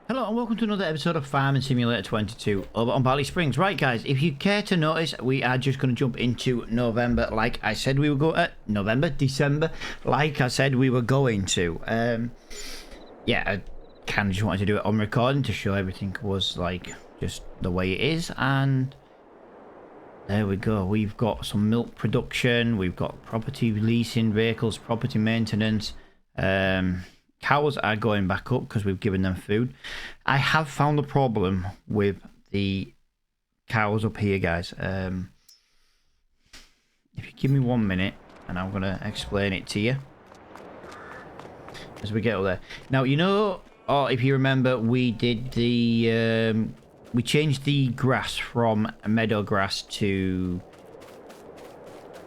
Hello and welcome to another episode of Farming Simulator 22 over on Ballysprings. Right guys, if you care to notice, we are just going to jump into November like I said we were going December, like I said we were going to. Yeah, I kind of just wanted to do it on recording to show everything was like just the way it is, and there we go. We've got some milk production, we've got property leasing, vehicles, property maintenance, cows are going back up because we've given them food. I have found a problem with the cows up here, guys. If you give me 1 minute, and I'm going to explain it to you as we get up there. Now, you know, or if you remember, we did the... we changed the grass from a meadow grass to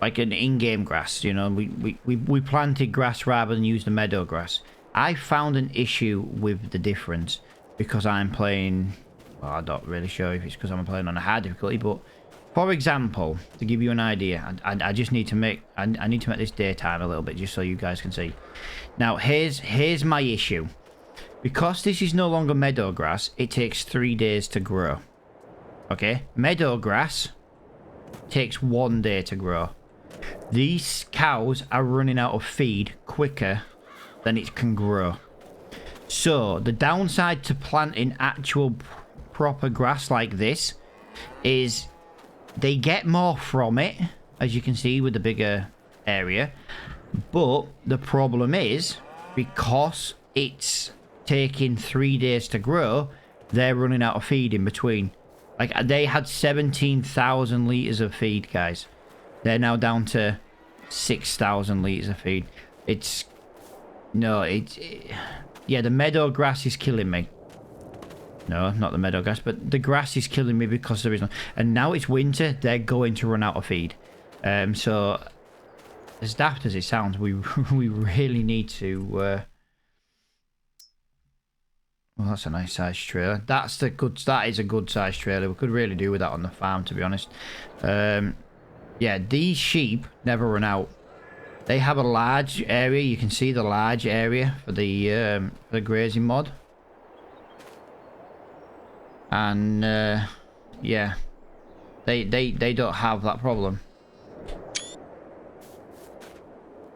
like an in-game grass. You know, we planted grass rather than use the meadow grass. I found an issue with the difference because I'm playing, well, I'm not really sure if it's because I'm playing on a hard difficulty, but for example, to give you an idea, I just need to make, I need to make this daytime a little bit just so you guys can see. Now, here's my issue. Because this is no longer meadow grass, it takes 3 days to grow. Okay? Meadow grass takes 1 day to grow. These cows are running out of feed quicker than it can grow. So the downside to planting actual proper grass like this is they get more from it, as you can see with the bigger area, but the problem is because it's taking 3 days to grow, they're running out of feed in between. Like, they had 17,000 liters of feed, guys. They're now down to 6,000 liters of feed. It's no, yeah, the meadow grass is killing me. No, not the meadow grass, but the grass is killing me because there is no... And now it's winter, they're going to run out of feed. So, as daft as it sounds, we really need to... well, that's a nice size trailer. That is a good size trailer. We could really do with that on the farm, to be honest. Yeah, these sheep never run out. They have a large area. You can see the large area for the grazing mod. And yeah, they don't have that problem.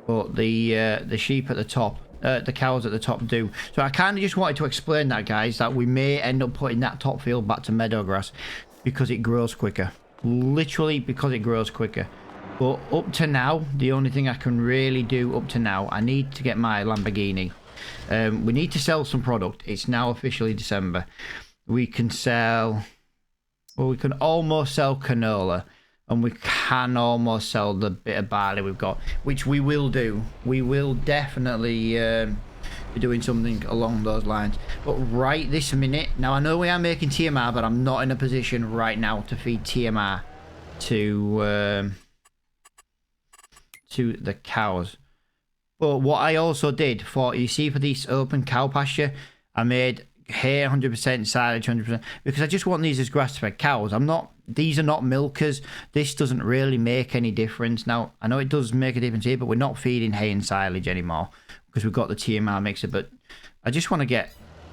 But the sheep at the top, the cows at the top do. So I kind of just wanted to explain that, guys, that we may end up putting that top field back to meadow grass because it grows quicker. Literally because it grows quicker. But up to now, the only thing I can really do up to now, I need to get my Lamborghini. We need to sell some product. It's now officially December. We can sell... Well, we can almost sell canola. And we can almost sell the bit of barley we've got. Which we will do. We will definitely be doing something along those lines. But right this minute... Now, I know we are making TMR, but I'm not in a position right now to feed TMR to the cows. But what I also did for, you see, for this open cow pasture, I made hay 100%, silage 100%, because I just want these as grass-fed cows. These are not milkers. This doesn't really make any difference. Now, I know it does make a difference here, but we're not feeding hay and silage anymore because we've got the TMR mixer. But I just want to get,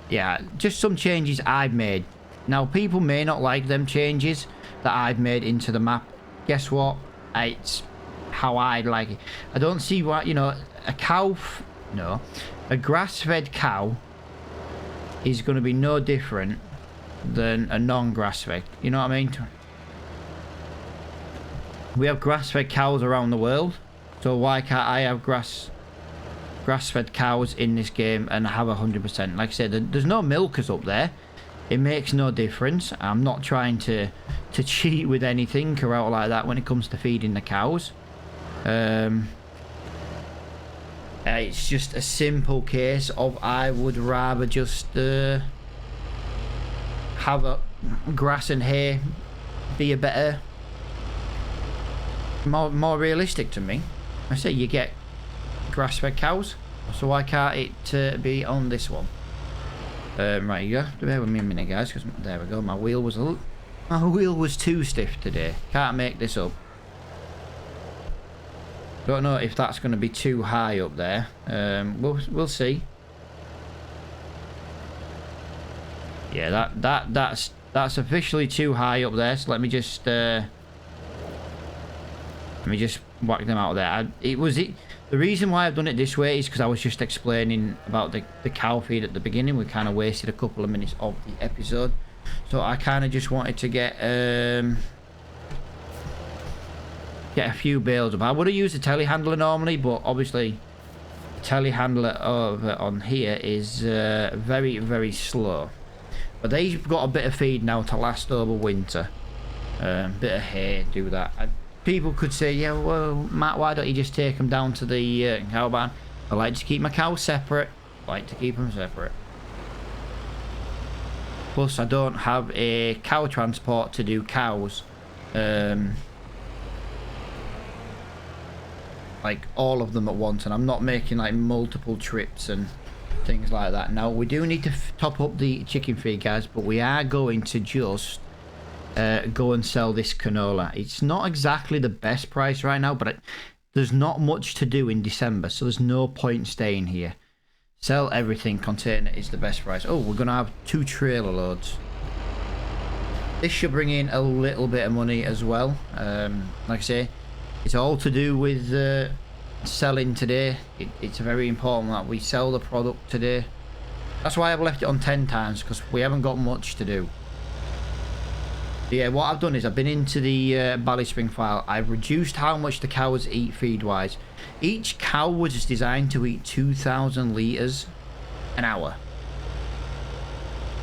yeah, just some changes I've made. Now, people may not like them changes that I've made into the map. Guess what? It's how I'd like it. I don't see why, you know, a grass-fed cow is going to be no different than a non-grass-fed. You know what I mean? We have grass-fed cows around the world, so why can't I have grass-fed cows in this game and have 100%? Like I said, there's no milkers up there. It makes no difference. I'm not trying to cheat with anything or out like that when it comes to feeding the cows. It's just a simple case of I would rather just have a grass and hay be a better, more realistic to me. I say you get grass-fed cows, so why can't it be on this one? Right, you go. Bear with me a minute, guys, because there we go. My wheel was too stiff today. Can't make this up. Don't know if that's going to be too high up there. We'll see. Yeah, that's officially too high up there. So let me just whack them out there. The reason why I've done it this way is because I was just explaining about the cow feed at the beginning. We kind of wasted a couple of minutes of the episode, so I kind of just wanted to get a few bales up. I would have used a telehandler normally, but obviously the telehandler over on here is very, very slow. But they've got a bit of feed now to last over winter. Bit of hay, do that. People could say, yeah, well, Matt, why don't you just take them down to the cow barn? I like to keep my cows separate. I like to keep them separate. Plus, I don't have a cow transport to do cows. Like, all of them at once. And I'm not making, like, multiple trips and things like that. Now, we do need to top up the chicken feed, guys. But we are going to just... go and sell this canola. It's not exactly the best price right now, but there's not much to do in December, so there's no point staying here. Sell everything. Container is the best price. Oh, we're gonna have 2 trailer loads. This should bring in a little bit of money as well. Like I say, it's all to do with selling today. It's very important that we sell the product today. That's why I've left it on 10 times, because we haven't got much to do. Yeah, what I've done is I've been into the Ballysprings file. I've reduced how much the cows eat feed-wise. Each cow was designed to eat 2,000 litres an hour.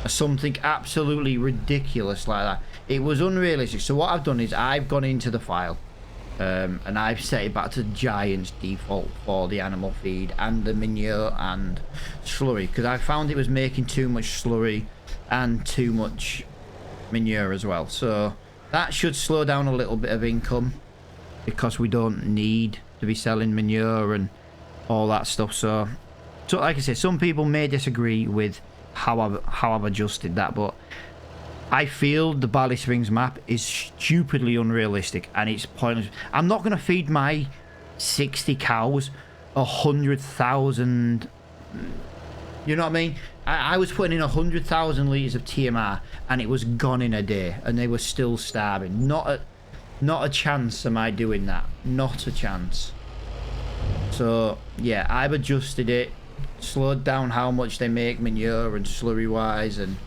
Something absolutely ridiculous like that. It was unrealistic. So what I've done is I've gone into the file and I've set it back to Giant's default for the animal feed and the manure and slurry, because I found it was making too much slurry and too much manure as well. So that should slow down a little bit of income, because we don't need to be selling manure and all that stuff. So like I said, some people may disagree with how I've adjusted that, but I feel the Ballysprings map is stupidly unrealistic and it's pointless. I'm not going to feed my 60 cows 100,000. You know what I mean? I was putting in 100,000 litres of TMR and it was gone in a day and they were still starving. Not a chance am I doing that. Not a chance. So, yeah, I've adjusted it. Slowed down how much they make manure and slurry wise and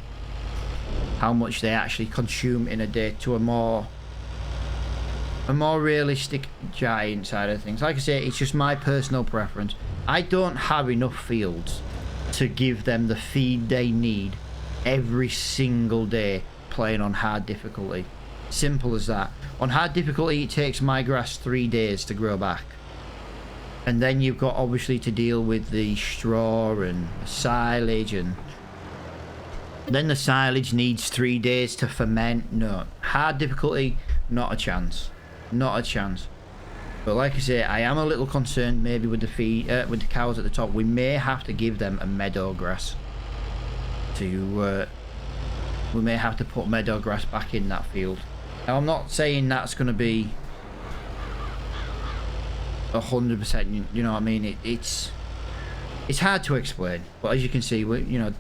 how much they actually consume in a day to a more realistic Giant side of things. Like I say, it's just my personal preference. I don't have enough fields to give them the feed they need every single day playing on hard difficulty. Simple as that. On hard difficulty, it takes my grass 3 days to grow back. And then you've got obviously to deal with the straw and the silage, and then the silage needs 3 days to ferment. No, hard difficulty, not a chance. Not a chance. But like I say, I am a little concerned maybe with the feed, with the cows at the top. We may have to give them a meadow grass. We may have to put meadow grass back in that field. Now I'm not saying that's going to be 100%. You know what I mean? It's hard to explain. But as you can see, you know,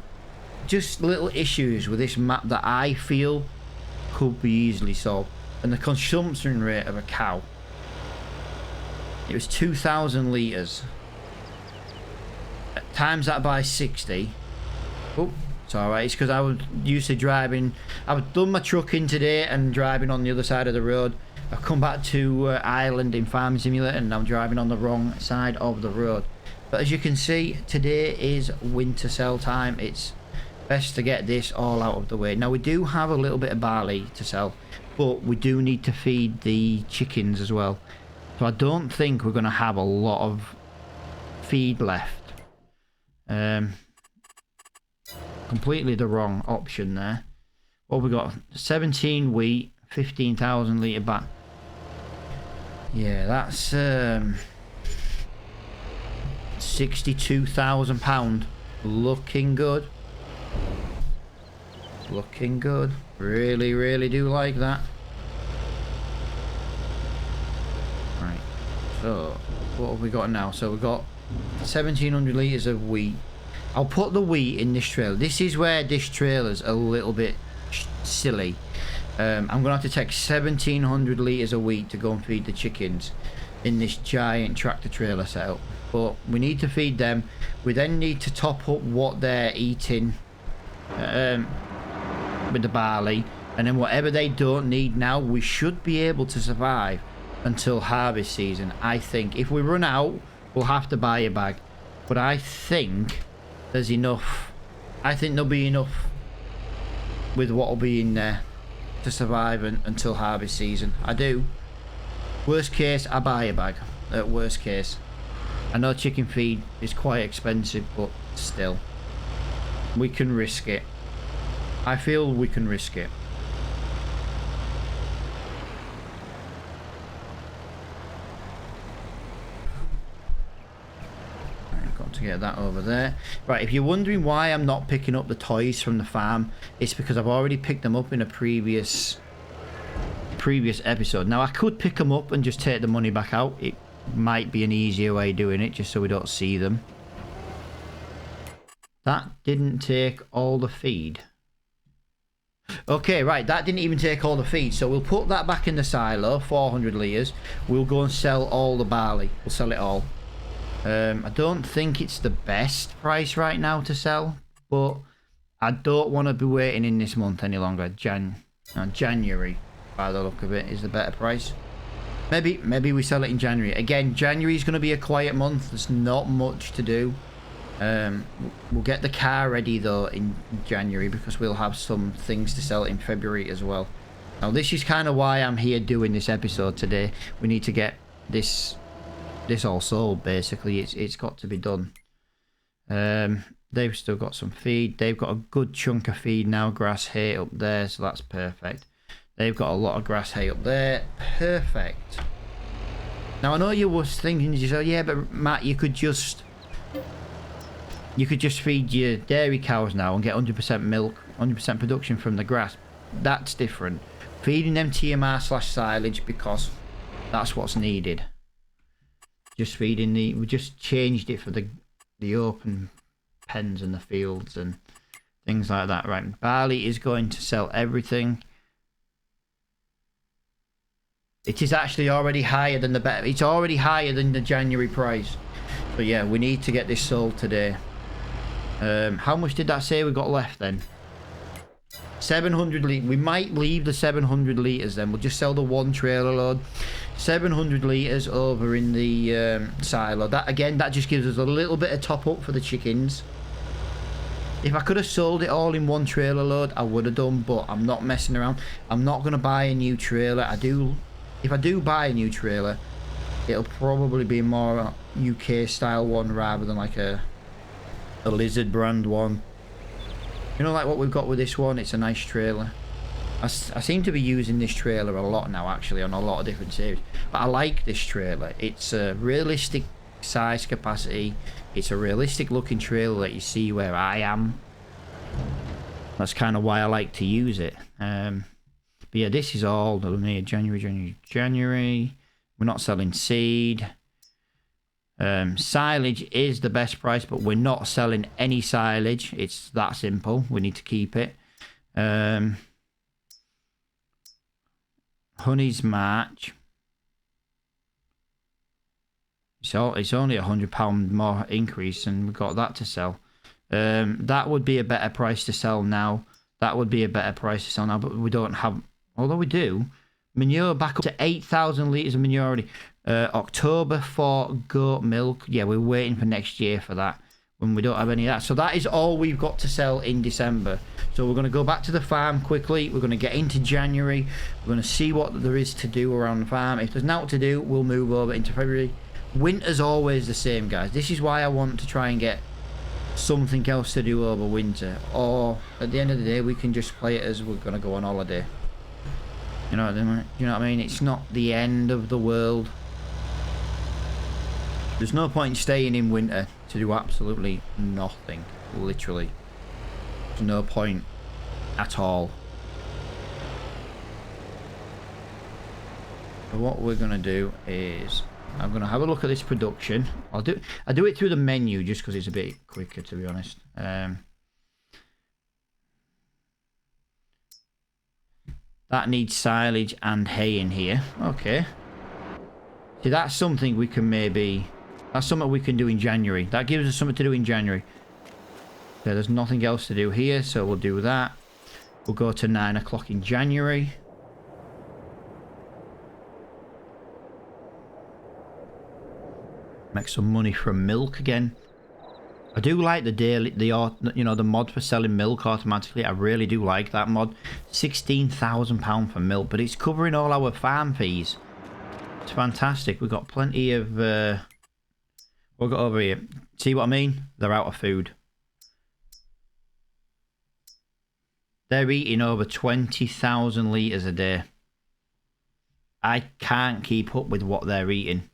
just little issues with this map that I feel could be easily solved. And the consumption rate of a cow, it was 2,000 litres. Times that by 60. Oh, it's alright. It's because I was used to driving. I've done my trucking today and driving on the other side of the road. I've come back to Ireland in Farming Simulator and I'm driving on the wrong side of the road. But as you can see, today is winter sell time. It's best to get this all out of the way. Now we do have a little bit of barley to sell, but we do need to feed the chickens as well. So I don't think we're going to have a lot of feed left. Completely the wrong option there. What we got? 17 wheat, 15,000 litre back. Yeah, that's £62,000. Looking good. Looking good. Really, really do like that. Right. So, what have we got now? So we've got 1,700 litres of wheat. I'll put the wheat in this trailer. This is where this trailer's a little bit silly. I'm going to have to take 1,700 litres of wheat to go and feed the chickens in this giant tractor trailer setup. But we need to feed them. We then need to top up what they're eating with the barley. And then whatever they don't need now, we should be able to survive until harvest season. I think if we run out, we'll have to buy a bag. But I think there's enough. I think there'll be enough with what will be in there to survive until harvest season. I do. Worst case, I buy a bag. At worst case. I know chicken feed is quite expensive, but still. We can risk it. I feel we can risk it. I've got to get that over there. Right, if you're wondering why I'm not picking up the toys from the farm, it's because I've already picked them up in a previous episode. Now, I could pick them up and just take the money back out. It might be an easier way of doing it, just so we don't see them. That didn't take all the feed. Okay, right, that didn't even take all the feed, so we'll put that back in the silo, 400 litres. We'll go and sell all the barley. We'll sell it all. I don't think it's the best price right now to sell, but I don't want to be waiting in this month any longer. January, by the look of it, is the better price. Maybe we sell it in January. Again, January is going to be a quiet month. There's not much to do. We'll get the car ready though in January, because we'll have some things to sell in February as well. Now, this is kind of why I'm here doing this episode today. We need to get this all sold, basically. It's got to be done. They've still got some feed. They've got a good chunk of feed now. Grass hay up there, so that's perfect. They've got a lot of grass hay up there. Perfect. Now, I know you was thinking, you said, yeah, but Matt, you could just feed your dairy cows now and get 100% milk, 100% production from the grass. That's different. Feeding them TMR/silage, because that's what's needed. Just feeding we just changed it for the open pens and the fields and things like that. Right, barley is going to sell everything. It is actually already higher than it's already higher than the January price. So yeah, we need to get this sold today. How much did that say we got left then? 700 litres. We might leave the 700 litres then. We'll just sell the one trailer load. 700 litres over in the silo. That, again, that just gives us a little bit of top up for the chickens. If I could have sold it all in one trailer load, I would have done, but I'm not messing around. I'm not going to buy a new trailer. If I do buy a new trailer, it'll probably be more UK style one rather than like a Lizard brand one. You know, like what we've got with this one. It's a nice trailer. I seem to be using this trailer a lot now, actually, on a lot of different series. But I like this trailer. It's a realistic size capacity. It's a realistic looking trailer that you see where I am. That's kind of why I like to use it. But yeah, this is all January. We're not selling seed. Silage is the best price, but we're not selling any silage. It's that simple. We need to keep it. Honey's March. So it's only £100 more increase, and we've got that to sell. That would be a better price to sell now. But we don't have, although we do. Manure back up to 8,000 litres of manure already. October for goat milk. Yeah, we're waiting for next year for that, when we don't have any of that. So that is all we've got to sell in December. So we're going to go back to the farm quickly. We're going to get into January. We're going to see what there is to do around the farm. If there's nothing to do, we'll move over into February. Winter's always the same, guys. This is why I want to try and get something else to do over winter. Or at the end of the day, we can just play it as we're going to go on holiday. You know what I mean? It's not the end of the world. There's no point in staying in winter to do absolutely nothing. Literally. There's no point at all. But what we're going to do is I'm going to have a look at this production. I do it through the menu just because it's a bit quicker, to be honest. That needs silage and hay in here. Okay. See, that's something we can maybe... That's something we can do in January. That gives us something to do in January. Okay, there's nothing else to do here, so we'll do that. We'll go to 9 o'clock in January. Make some money from milk again. I do like the daily, the mod for selling milk automatically. I really do like that mod. £16,000 for milk, but it's covering all our farm fees. It's fantastic. We've got plenty of. We'll go over here. See what I mean? They're out of food. They're eating over 20,000 litres a day. I can't keep up with what they're eating.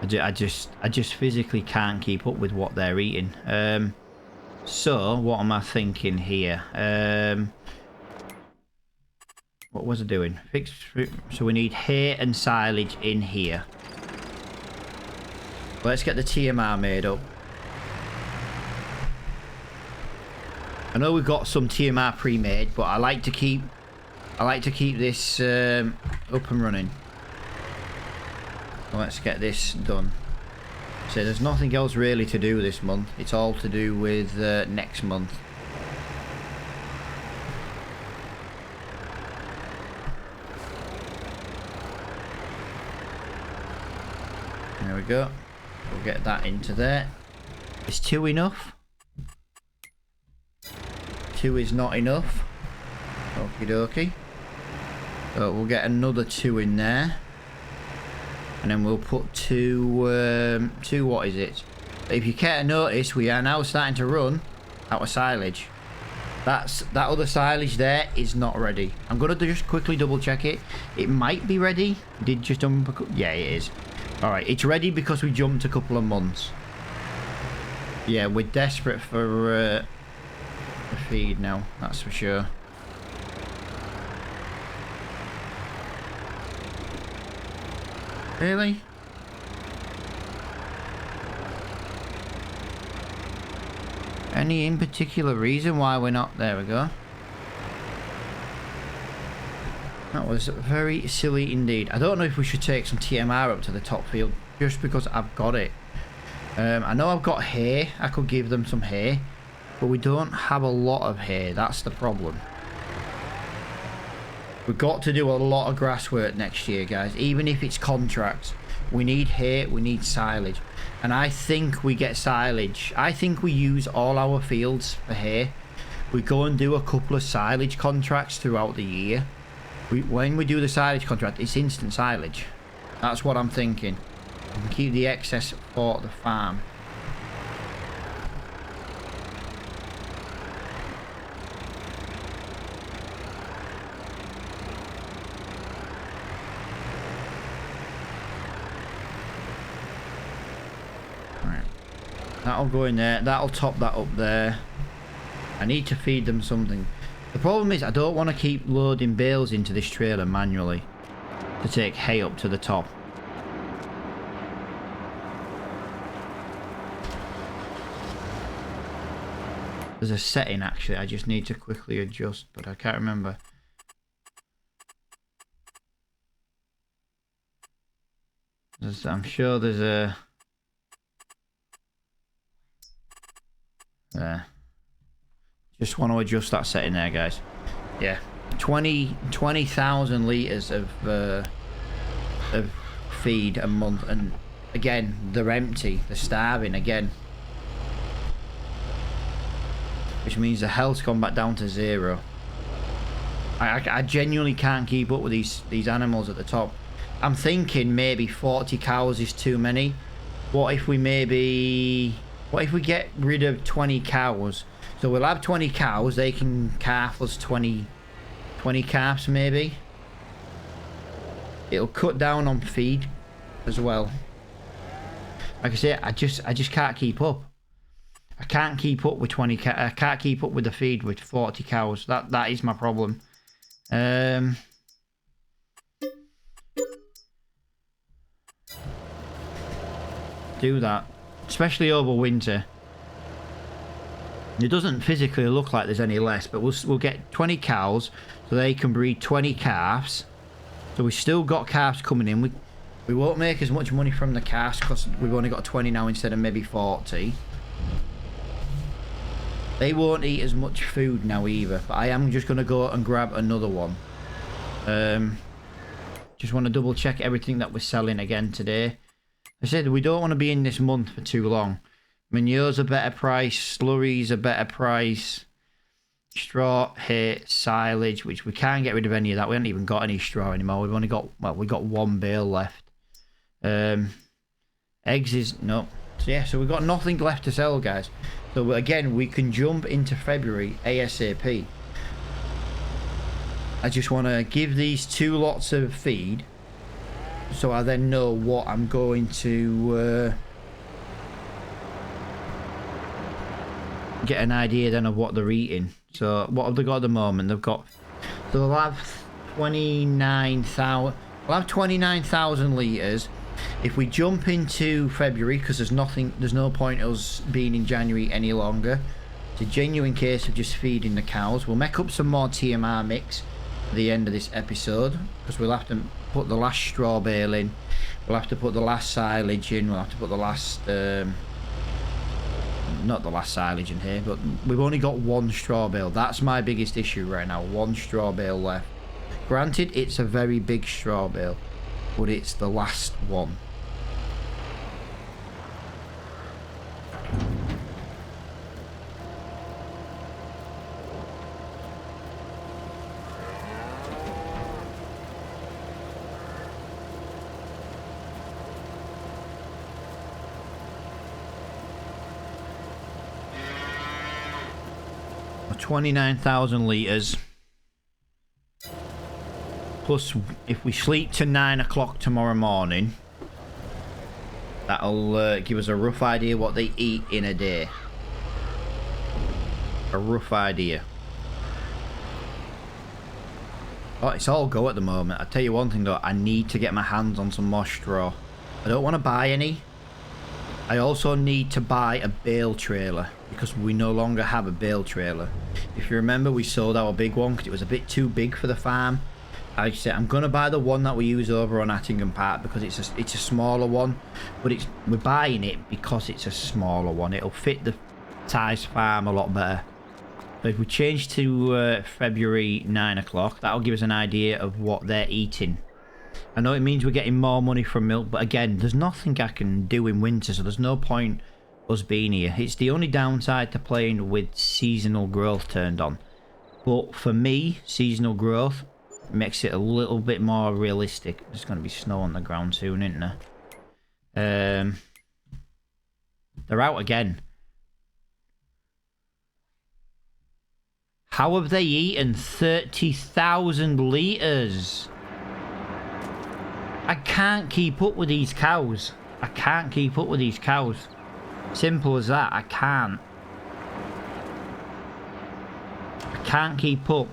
I just physically can't keep up with what they're eating. So what am I thinking here? What was I doing? Fix. So we need hay and silage in here. Let's get the TMR made up. I know we've got some TMR pre-made, but I like to keep this up and running. Let's get this done. So there's nothing else really to do this month. It's all to do with next month. There we go. We'll get that into there. Is 2 enough? 2 is not enough. Okie dokie. So we'll get another 2 in there. And then we'll put 2, what is it? If you care to notice, we are now starting to run out of silage. That other silage there is not ready. I'm going to just quickly double check it. It might be ready. Did just jump? Yeah, it is. Alright, it's ready because we jumped a couple of months. Yeah, we're desperate for feed now, that's for sure. Really? Any in particular reason why we're not? There we go. That was very silly indeed. I don't know if we should take some TMR up to the top field just because I've got it. I know I've got hay. I could give them some hay, but we don't have a lot of hay. That's the problem. We've got to do a lot of grass work next year, guys. Even if it's contracts, we need hay, we need silage. And I think we get silage. I think we use all our fields for hay. We go and do a couple of silage contracts throughout the year. When we do the silage contract, it's instant silage. That's what I'm thinking. We can keep the excess for the farm. That'll go in there. That'll top that up there. I need to feed them something. The problem is I don't want to keep loading bales into this trailer manually to take hay up to the top. There's a setting actually I just need to quickly adjust, but I can't remember. I'm sure there's a... There. Just want to adjust that setting there, guys. Yeah, 20,000 litres of feed a month, and again they're empty. They're starving again, which means the health's gone back down to 0. I genuinely can't keep up with these animals at the top. I'm thinking maybe 40 cows is too many. What if we get rid of 20 cows? So we'll have 20 cows, they can calf us 20 calves maybe. It'll cut down on feed as well. Like I say, I just can't keep up. I can't keep up with 20 I can't keep up with the feed with 40 cows. That is my problem. do that, especially over winter. It doesn't physically look like there's any less, but we'll get 20 cows, so they can breed 20 calves. So we've still got calves coming in. We won't make as much money from the calves because we've only got 20 now instead of maybe 40. They won't eat as much food now either, but I am just going to go and grab another one. Just want to double check everything that we're selling again today. I said we don't want to be in this month for too long. Manure's a better price, slurry's a better price, straw, hay, silage, which we can't get rid of any of that. We haven't even got any straw anymore. We've only got, well, we've got one bale left. Eggs is, no. So yeah, so we've got nothing left to sell, guys. So again, we can jump into February ASAP. I just want to give these 2 lots of feed, so I then know what I'm going to get an idea then of what they're eating. So what have they got at the moment? They've got, so they'll have 29,000. We'll have 29,000 litres. If we jump into February, because there's no point us being in January any longer. It's a genuine case of just feeding the cows. We'll make up some more TMR mix at the end of this episode, because we'll have to put the last straw bale in. We'll have to put the last silage in. We'll have to put the last not the last silage in here, but we've only got 1 straw bale. That's my biggest issue right now. 1 straw bale left. Granted, it's a very big straw bale, but it's the last one. Or 29,000 litres. Plus, if we sleep to 9 o'clock tomorrow morning, that'll give us a rough idea what they eat in a day. A rough idea. Oh, it's all go at the moment. I'll tell you one thing though, I need to get my hands on some more straw. I don't want to buy any. I also need to buy a bale trailer, because we no longer have a bale trailer. If you remember, we sold our big one because it was a bit too big for the farm. I said I'm gonna buy the one that we use over on Attingham Park because it's a smaller one, but we're buying it because it's a smaller one. It'll fit the Ty's farm a lot better. But if we change to February 9 o'clock, that'll give us an idea of what they're eating. I know it means we're getting more money from milk, but again, there's nothing I can do in winter, so there's no point us being here. It's the only downside to playing with seasonal growth turned on. But for me, seasonal growth makes it a little bit more realistic. There's going to be snow on the ground soon, isn't there? They're out again. How have they eaten 30,000 litres? I can't keep up with these cows. I can't keep up with these cows. Simple as that. I can't. I can't keep up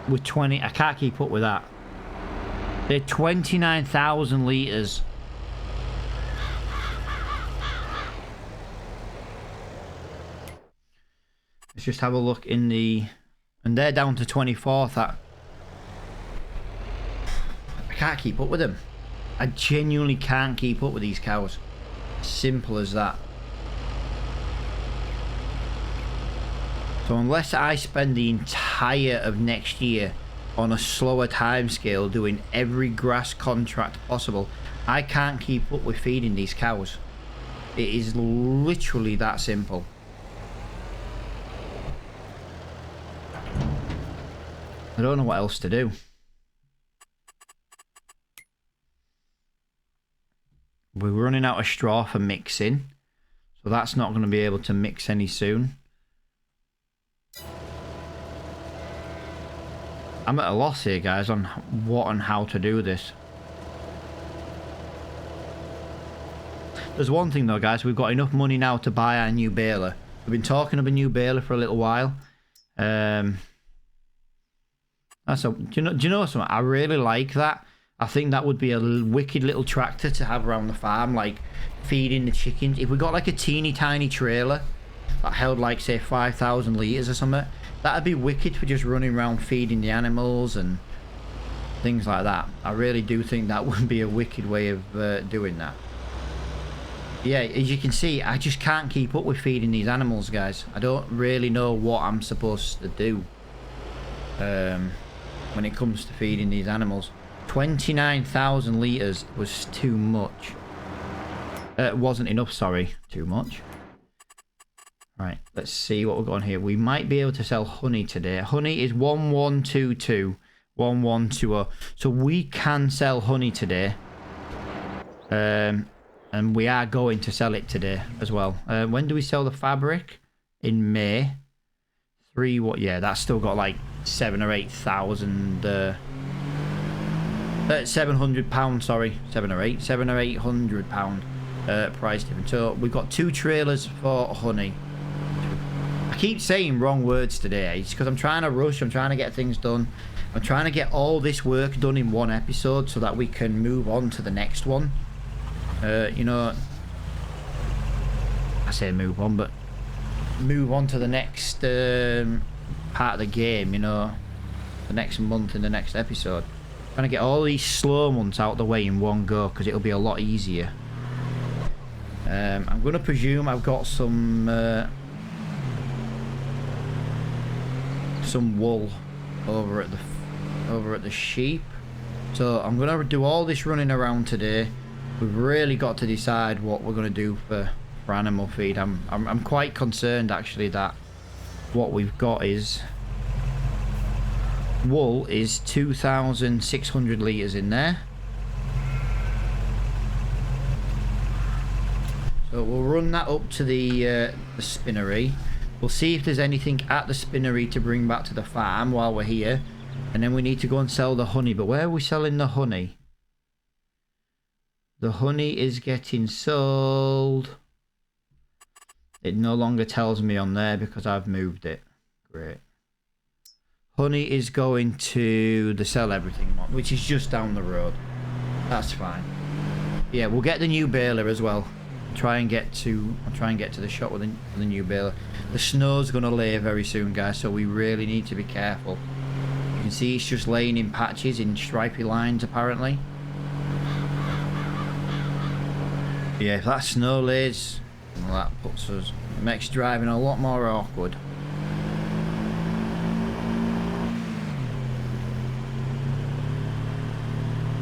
with 20. I can't keep up with that. They're 29,000 litres. Let's just have a look in the... And they're down to 24th. I can't keep up with them. I genuinely can't keep up with these cows. Simple as that. So unless I spend the entire of next year on a slower timescale doing every grass contract possible, I can't keep up with feeding these cows. It is literally that simple. I don't know what else to do. We're running out of straw for mixing, so that's not going to be able to mix any soon. I'm at a loss here, guys, on what and how to do this. There's one thing though, guys, we've got enough money now to buy our new baler. We've been talking of a new baler for a little while. Do you know something? I really like that. I think that would be a wicked little tractor to have around the farm, like feeding the chickens. If we got like a teeny tiny trailer that held like say 5,000 litres or something, that'd be wicked for just running around feeding the animals and things like that. I really do think that would be a wicked way of doing that. Yeah, as you can see, I just can't keep up with feeding these animals, guys. I don't really know what I'm supposed to do when it comes to feeding these animals. 29,000 litres was too much. Wasn't enough, sorry. Too much. Right, let's see what we've got on here. We might be able to sell honey today. Honey is 1122, 1120. So we can sell honey today. And we are going to sell it today as well. When do we sell the fabric? In May. What? Yeah, that's still got like 7 or 8,000. £700, sorry, 7 or 800 pound price difference. So we've got 2 trailers for honey. I keep saying wrong words today. It's because I'm trying to rush. I'm trying to get things done. I'm trying to get all this work done in one episode so that we can move on to the next one. You know, I say move on, but move on to the next part of the game, you know, the next month in the next episode. Trying to get all these slow months out of the way in one go because it'll be a lot easier. I'm going to presume I've got some wool over at the sheep. So I'm going to do all this running around today. We've really got to decide what we're going to do for animal feed. I'm quite concerned actually that what we've got is wool is 2,600 litres in there. So we'll run that up to the spinnery. We'll see if there's anything at the spinnery to bring back to the farm while we're here. And then we need to go and sell the honey. But where are we selling the honey? The honey is getting sold. It no longer tells me on there because I've moved it. Great. Honey is going to the sell everything one, which is just down the road. That's fine. Yeah, we'll get the new baler as well. I'll try and get to the shop with the new baler. The snow's going to lay very soon, guys, so we really need to be careful. You can see it's just laying in patches, in stripy lines, apparently. Yeah, if that snow lays, well, that makes driving a lot more awkward.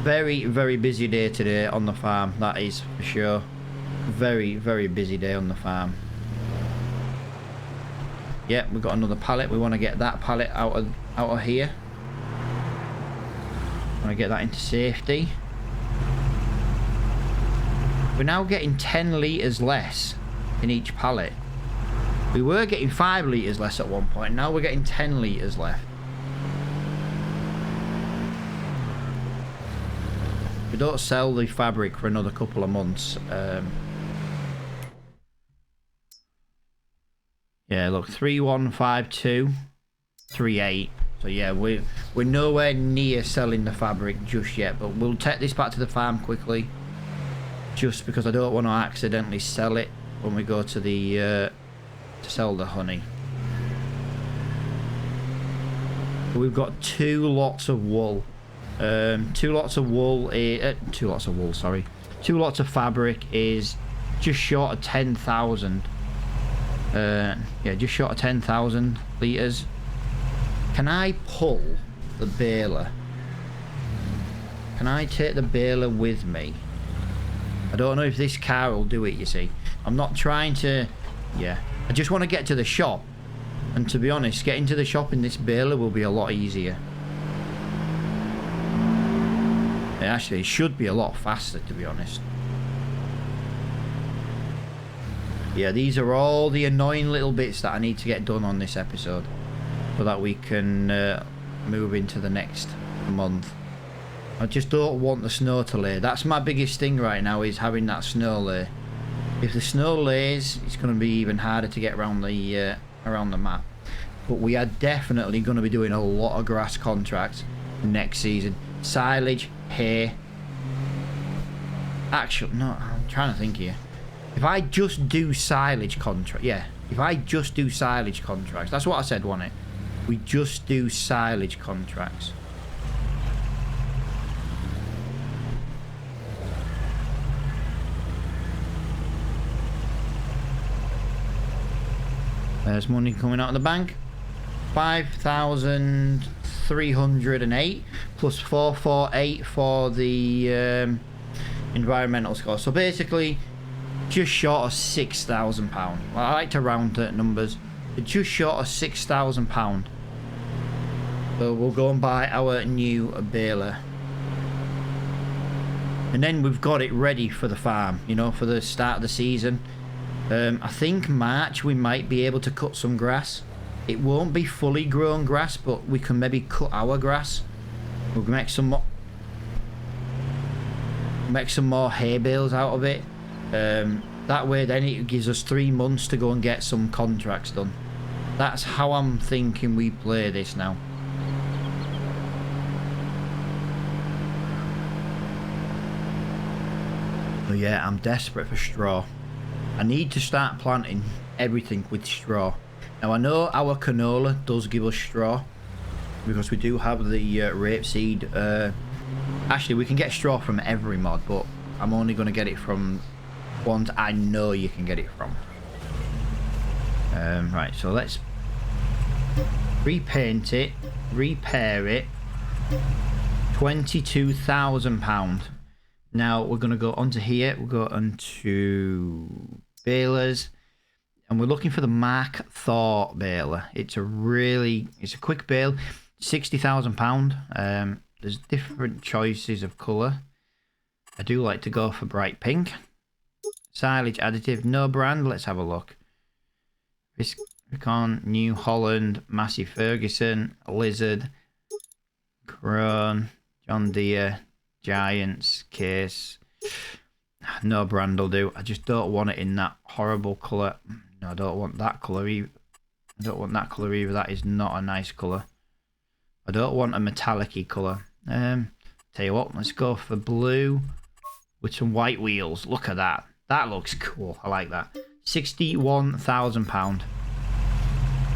Very, very busy day today on the farm, that is for sure. Very, very busy day on the farm. Yeah, we've got another pallet. We want to get that pallet out of here. Want to get that into safety. We're now getting 10 litres less in each pallet. We were getting 5 litres less at one point. Now we're getting 10 litres left. We don't sell the fabric for another couple of months. Yeah, look, 3152, 38. So yeah, we're nowhere near selling the fabric just yet, but we'll take this back to the farm quickly. Just because I don't want to accidentally sell it when we go to the to sell the honey. We've got 2 lots of wool. 2 lots of wool. 2 lots of wool. Sorry. 2 lots of fabric is just short of 10,000. Yeah, just short of 10,000 litres. Can I pull the baler? Can I take the baler with me? I don't know if this car will do it, you see. I'm not trying to... Yeah. I just want to get to the shop. And to be honest, getting to the shop in this baler will be a lot easier. Actually, it should be a lot faster, to be honest. Yeah, these are all the annoying little bits that I need to get done on this episode. So that we can move into the next month. I just don't want the snow to lay. That's my biggest thing right now, is having that snow lay. If the snow lays, it's going to be even harder to get around the map. But we are definitely going to be doing a lot of grass contracts next season. Silage, hay. Actually, no, I'm trying to think here. If I just do silage contract, yeah. If I just do silage contracts, that's what I said, wasn't it? We just do silage contracts. There's money coming out of the bank. 5,308 plus 448 for the environmental score. So basically, just short of £6,000. Well, I like to round the numbers. Just short of £6,000. So we'll go and buy our new baler. And then we've got it ready for the farm, you know, for the start of the season. I think March we might be able to cut some grass. It won't be fully grown grass, but we can maybe cut our grass. We'll make some more hay bales out of it. That way then it gives us 3 months to go and get some contracts done. That's how I'm thinking we play this now. But yeah, I'm desperate for straw. I need to start planting everything with straw. Now I know our canola does give us straw because we do have the rapeseed. Actually, we can get straw from every mod, but I'm only going to get it from ones I know you can get it from. Right, so let's repaint it, repair it. £22,000. Now we're going to go onto here. We'll go onto balers, and we're looking for the Mark Thor baler. It's a quick bale, £60,000. There's different choices of colour. I do like to go for bright pink. Silage additive, no brand. Let's have a look. Viscon, New Holland, Massey Ferguson, Lizard, Crone, John Deere, Giants, Case. No brand will do. I just don't want it in that horrible colour. No, I don't want that colour either. I don't want that colour either. That is not a nice colour. I don't want a metallic-y colour. Tell you what, let's go for blue with some white wheels. Look at that. That looks cool. I like that. £61,000.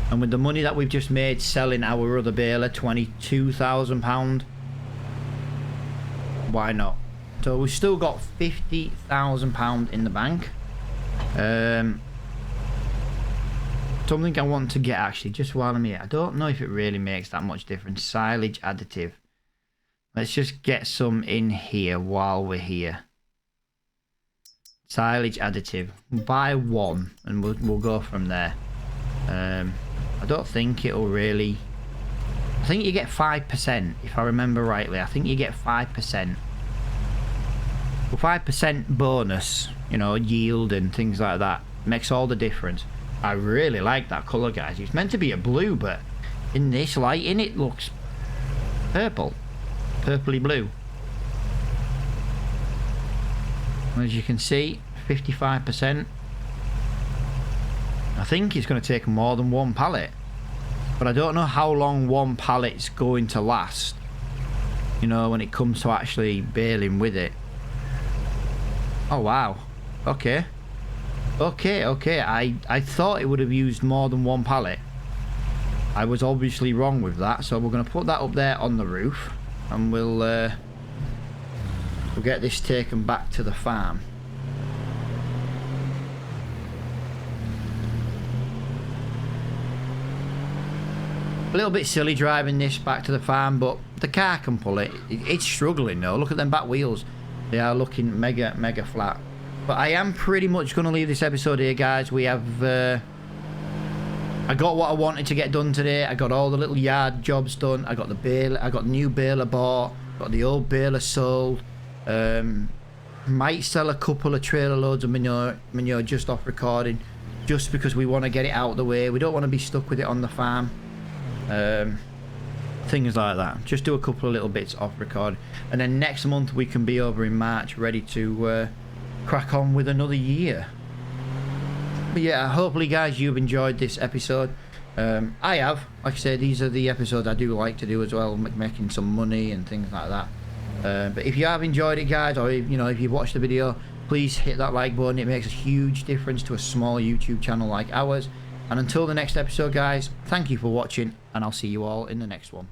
And with the money that we've just made selling our other baler, £22,000. Why not? So we've still got £50,000 in the bank. Something I want to get actually, just while I'm here. I don't know if it really makes that much difference. Silage additive. Let's just get some in here while we're here. Silage additive. Buy one and we'll go from there. I don't think it'll really... I think you get 5% if I remember rightly. I think you get 5%. Well, 5% bonus, you know, yield and things like that. Makes all the difference. I really like that colour, guys. It's meant to be a blue, but in this lighting it looks purple. Purpley blue. As you can see, 55%. I think it's going to take more than one pallet. But I don't know how long one pallet's going to last. You know, when it comes to actually baling with it. Oh, wow. Okay. Okay. I thought it would have used more than one pallet. I was obviously wrong with that. So we're going to put that up there on the roof. And we'll get this taken back to the farm. A little bit silly driving this back to the farm, but the car can pull it. It's struggling though. Look at them back wheels. They are looking mega flat. But I am pretty much going to leave this episode here, guys. We have... I got what I wanted to get done today. I got all the little yard jobs done. I got the baler. I got the new baler bought. Got the old baler sold. Might sell a couple of trailer loads of manure just off recording. Just because we want to get it out of the way. We don't want to be stuck with it on the farm. Things like that. Just do a couple of little bits off record, and then next month we can be over in March ready to crack on with another year. But yeah, hopefully guys you've enjoyed this episode. I have. Like I say, these are the episodes I do like to do as well, making some money and things like that. But if you have enjoyed it, guys, or if, you know, if you've watched the video, please hit that like button. It makes a huge difference to a small YouTube channel like ours. And until the next episode, guys, thank you for watching, and I'll see you all in the next one.